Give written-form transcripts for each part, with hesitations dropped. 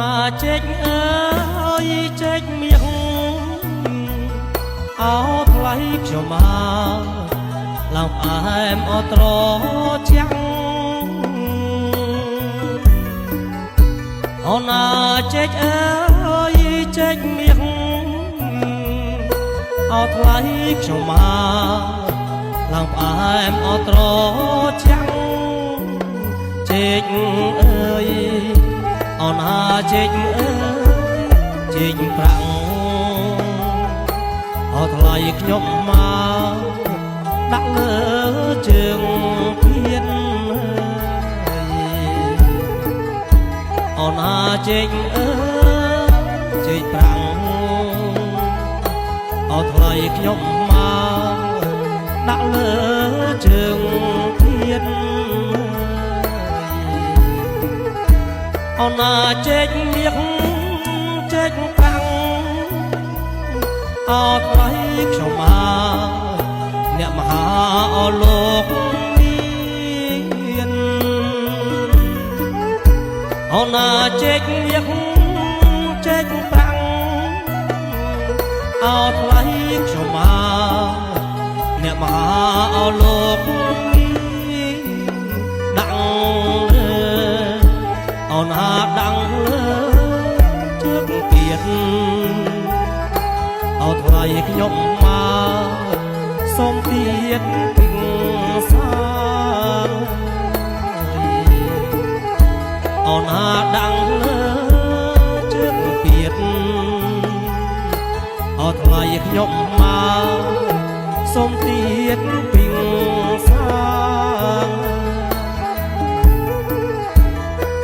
ណាចេញអើយចេញមាសអោថ្លៃខ្ញុំមកឡើងផ្អែមអត្រចាំងអូនណាចេញអើយចេញមាសអោថ្លៃខ្ញុំមកឡើងផ្អែមអត្រចាំងចេញអើយអូនណាចេញអើយចេញប្រាំងអោថ្លៃខ្ញុំមកដាក់លើជើងភៀនអូនណាចេញអើយចេញប្រាំងអោថ្លៃខ្ញុំមកដាក់លើជើងភៀនអូនណាចេញមាសចេញប្រាំងអោថ្លៃខ្ញុំមកអ្នកមហាអលោកមានអូនណាចេញមាសចេញប្រាំងអោថ្លៃខ្ញុំមកអ្នកមហាអលោកមានដាក់លើអូនណាដាក់លើជើងទៀតអោថ្លៃខ្ញុំមកសូមទៀតពីងសាអូនណាដាក់លើជើងទៀតអោថ្លៃខ្ញុំមកសូមទៀតពីងសា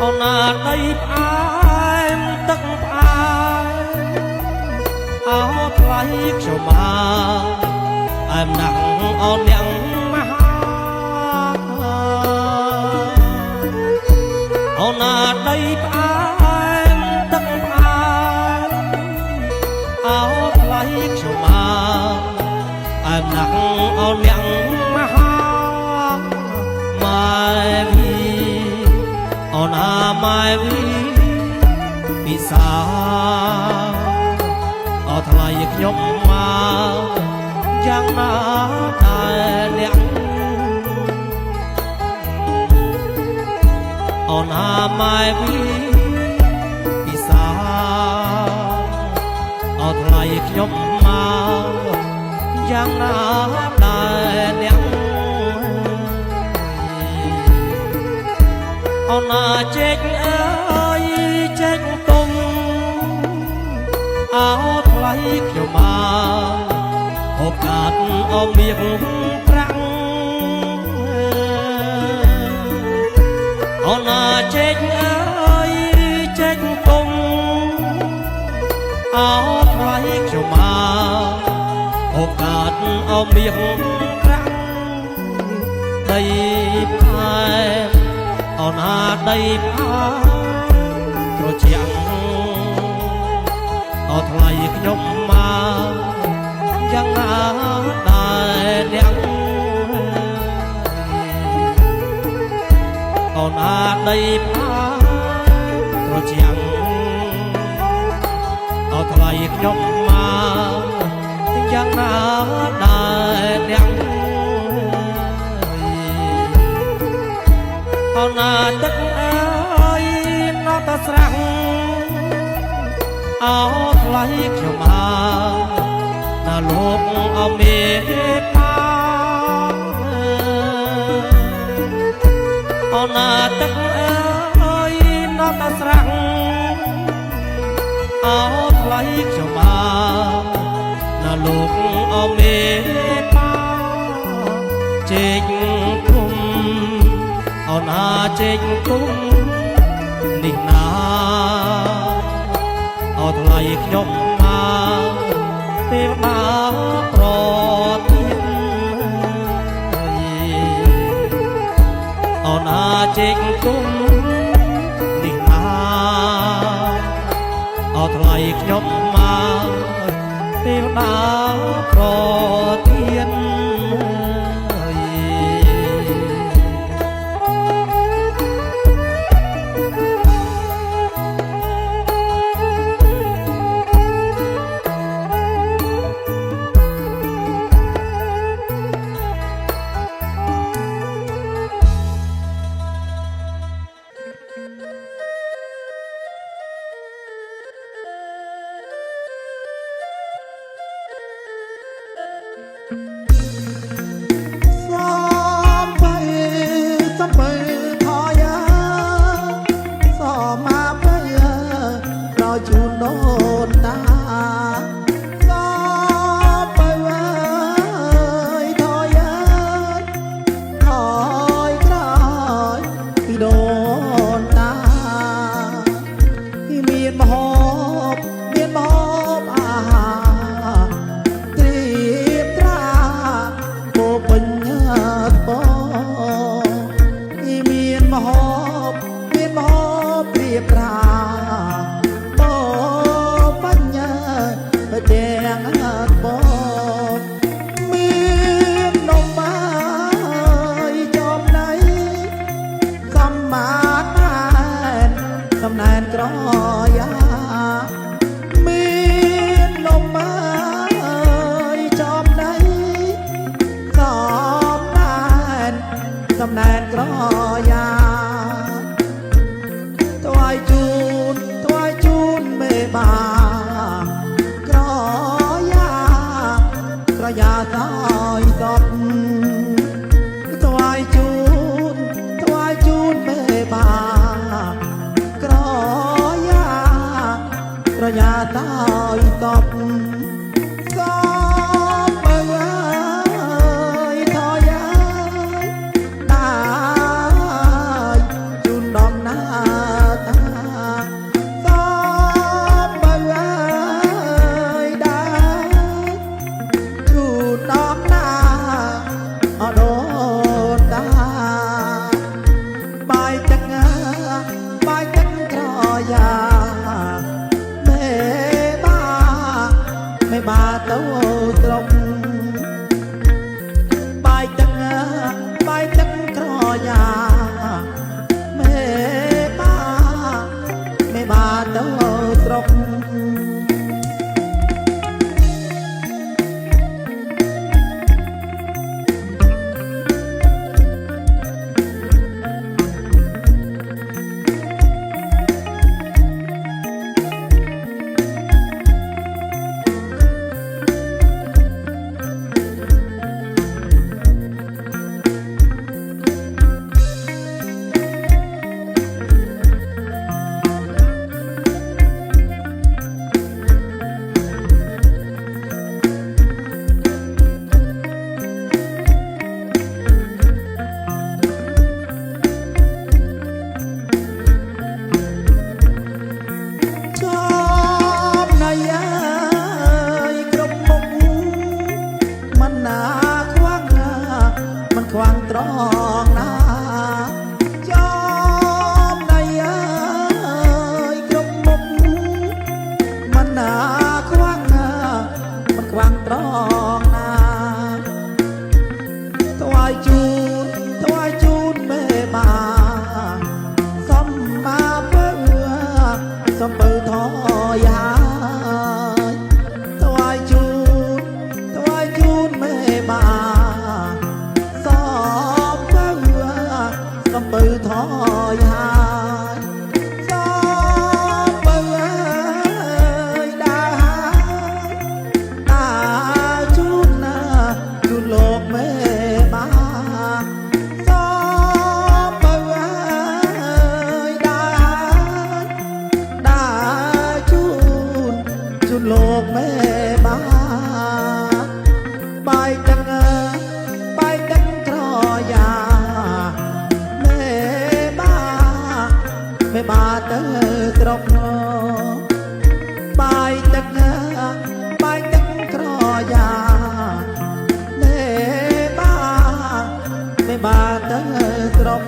អូនណាដីផ្អែមទឹកផ្អែមអោថ្លៃខ្ញុំមកអែមណាស់អូនអ្នកមហាអូនណាដីផ្អែមទឹកផ្អែមអោថ្លៃខ្ញុំមកអែមណាស់អូនអ្នកមហាម៉ែវីអូនណាម៉ែវីពិសាអោថ្លៃខ្ញុំមកយ៉ាងណាដែលអ្នកអូនណាម៉ែវីពិសាអោថ្លៃខ្ញុំមកយ៉ាងណាដែលអ្នកអូនណាចេញអើយចេញទុំអោថ្លៃខ្ញុំមកអូកាត់អូមាសប្រាំងអូនណាចេញអើយចេញទុំអោថ្លៃខ្ញុំមកអូកាត់អូមាសប្រាំងដីផ្អែមអូនណាដីផ្អែមត្រជាក់អូថ្លៃខ្ញុំមកយ៉ាងណាដែលអ្នកអូនណាដីផ្អែមត្រជាក់អូថ្លៃខ្ញុំមកយ៉ាងណាដែលអ្នកអូនណាទឹកអើយណតស្រាំងអូថ្លៃខ្ញុំមកណាលោកអមេតាអូនណាទឹកអើយណតស្រាំងអូថ្លៃខ្ញុំមកណាលោកអមេតាចេញគុំអូនណាចេញគុំនេះណាអូថ្លៃខ្ញុំមកទេវតាប្រទានអូនណាចេញគុំនេះណាអូថ្លៃខ្ញុំមកទេវតាប្រទាន ដូនតាក៏បើអើយថយអើយថយក្រោយពីដូនតាពីមានមហោបអាហារត្រៀបត្រាពោពេញបងពីមានមហោបត្រៀបត្រាពោពេញទាំងបងមាននំបាយចំណៃសម្មានសំណែនក្រយ៉ាមាននំបាយចំណៃសំណែនក្រយ៉ាថ្វាយជូនមេបាក្រយ៉ាតយតបថ្វាយជូនមេបាក្រយ៉ាតយតបក៏បើអើយថយអើយតាយជូនដំណើរតាក៏បើអើយតាជូនដំណើរដូនតាបាយទឹកក្រយ៉ាមេបាទៅត្រង់បាយទឹកក្រយ៉ាមេបាទៅត្រង់ខ្វាំងត្រង់ណាចំណៃអើយគ្រប់មុខមិនណាខ្វាំងត្រង់ណាថ្វាយជូនមេបាសម្មាបើសំបើថយហើយថ្វាយជូនមេបាសំបើថយហើយសំបើអើយដើរជូនលោកមេបាសំបើអើយដើរជូនលោកមេបាបាយទឹកក្រយ៉ាមេបាទៅត្រង់បាយទឹកក្រយ៉ាមេបាទៅត្រង់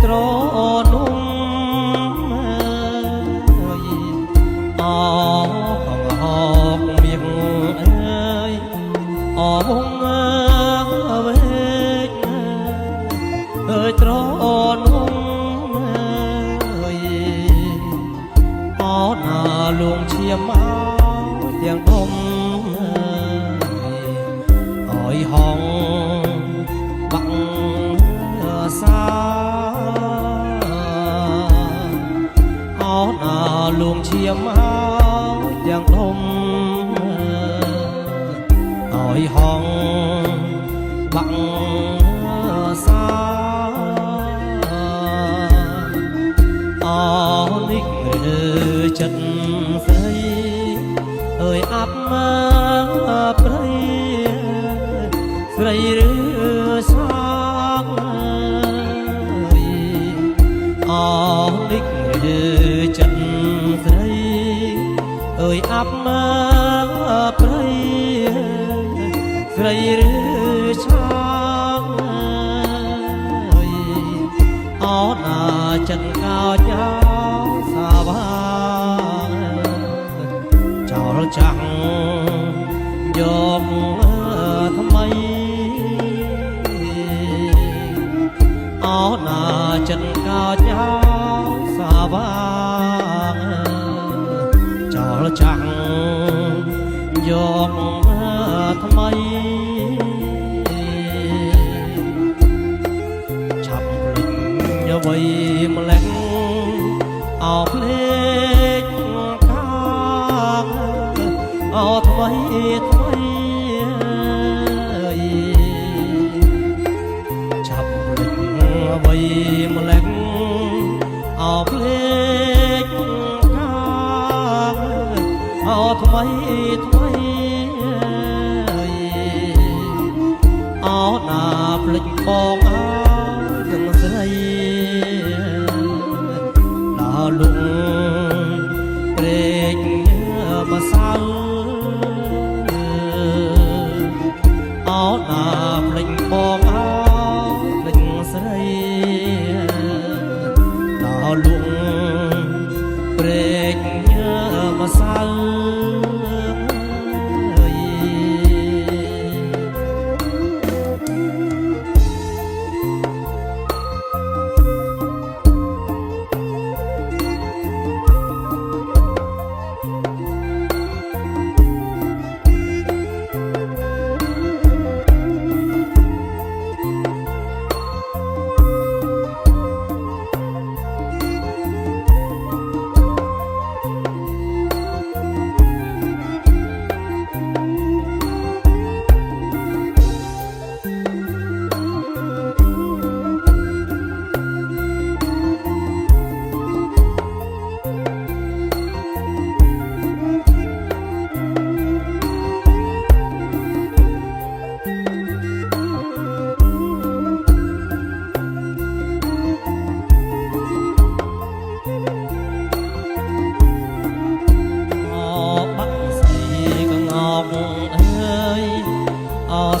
ត្រនុំអហកមៀងអើយអបង hỏi hòn bằng xa áo nà luồng chiêm áo chẳng đông hỏi hòn bằng xa áo ních chân phơi ơi áp prây prây rư sang áo ních chân phơi ơi áp prây prây rư sang áo nà chân cao nhau xa vang chào chẳng dòng thăm mây áo nà chân cao nhau xa vang chào chẳng dòng thăm mây chập linh nhớ vây mà lén áo lên áo thay chập linh vây mà lén áo lên áo thay áo nạp linh bong áo dừng dây là lụng rèn mà sao áo nạp linh bong áo linh dây là lụng rèn mà sao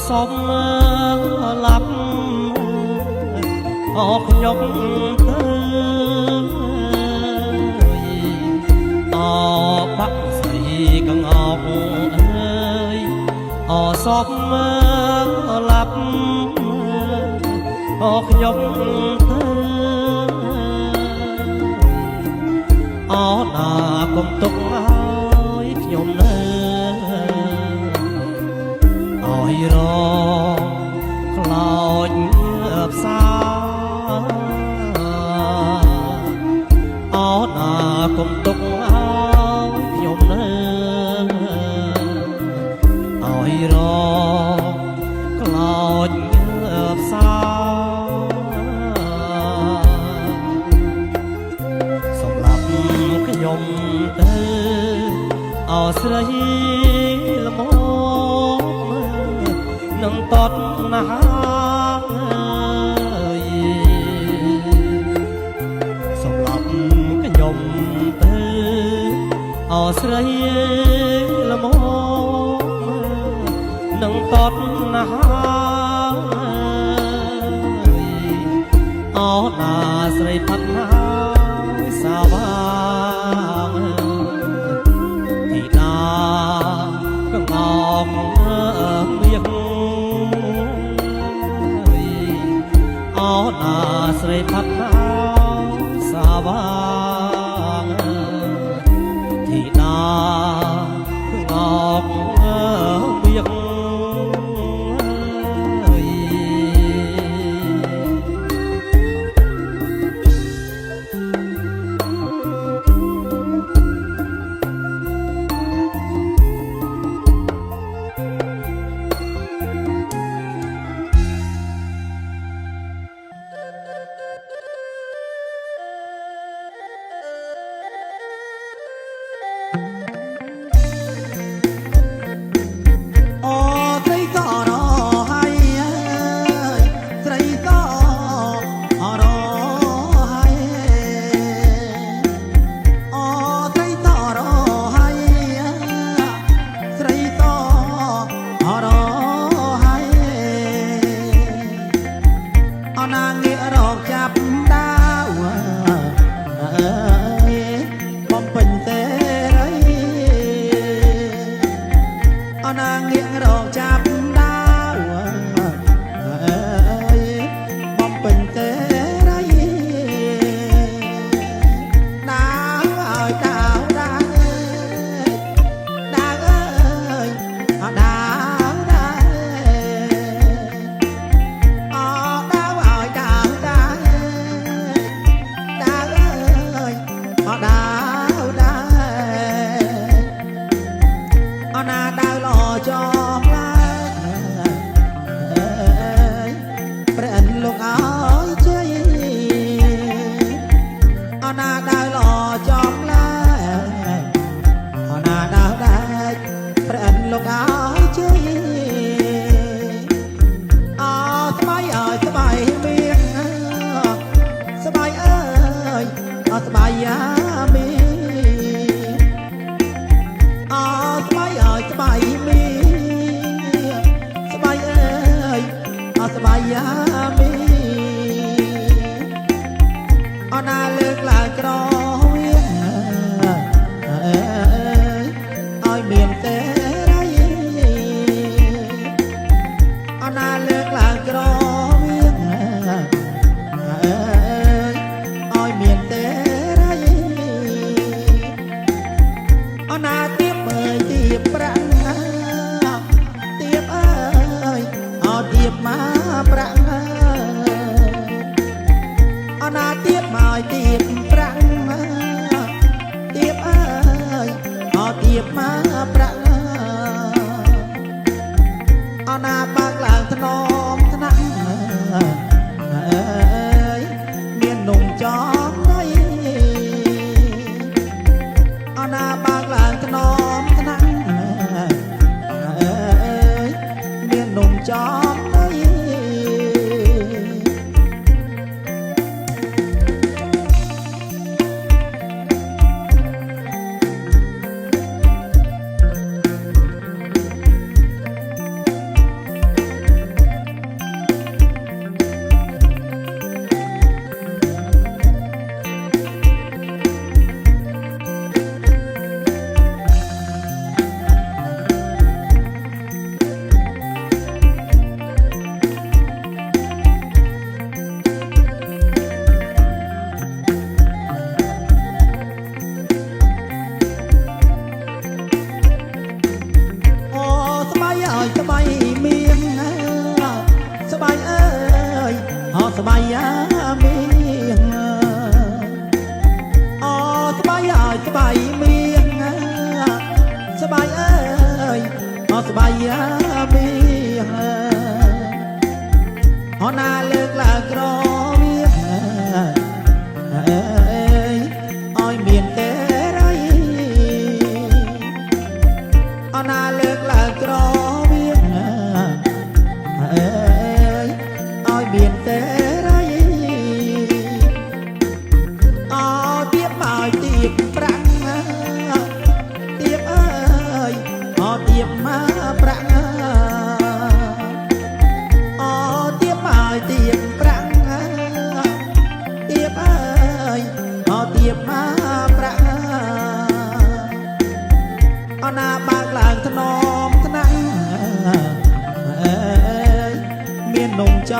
xóm lấp óc nhóc bắt dậy càng óc ơi xóm lấp óc nhóc nà cùng tục ơi nhom ôi rò lòi ấp xa nà cùng tục áo nhom ôi rò lòi ấp xa sông lấp cái nhom tê sợi là mốt nâng tót nắng sông lấp cái nhom tê sợi là mốt nâng tót nắng nà sợi phát nắng sao vang thì ta có ngọc miệng nà sợi phát nắng sao vang thì ta có ngọc miệng ស្បាយយ៉ាមីអណាលើកឡើងក្រវាឲ្យមានទេរៃអណាលើកឡើងក្រវាឲ្យមានទេរៃអណាទៀបមើលទៀបប្រាំងទៀបអើយអោទៀបមកប្រាំងអណាទៀបមកទៀបប្រាំងទៀបអើយអោទៀបមកប្រាំងអណាបាក់ឡើងថ្នមថ្នាក់អើយមាននំចំណៃអណាបាក់ឡើងថ្នមថ្នាក់អើយមាននំចំណៃស្បាយមានស្បាយអើយអូស្បាយយ៉ាមានអូស្បាយអើយស្បាយមានស្បាយអើយអូស្បាយយ៉ាមានអូណាលើកឡើងក្រវាអើយឲ្យមានទេរៃអូណាលើកឡើងក្រអើយឲ្យមានទេរៃអោទៀបមកទៀបប្រាំងទៀបអើយអោទៀបមកប្រាំងអោទៀបមកទៀបប្រាំងទៀបអើយអោទៀបមកប្រាំងអណាបើកឡើងថ្នមថ្នាក់មាននំច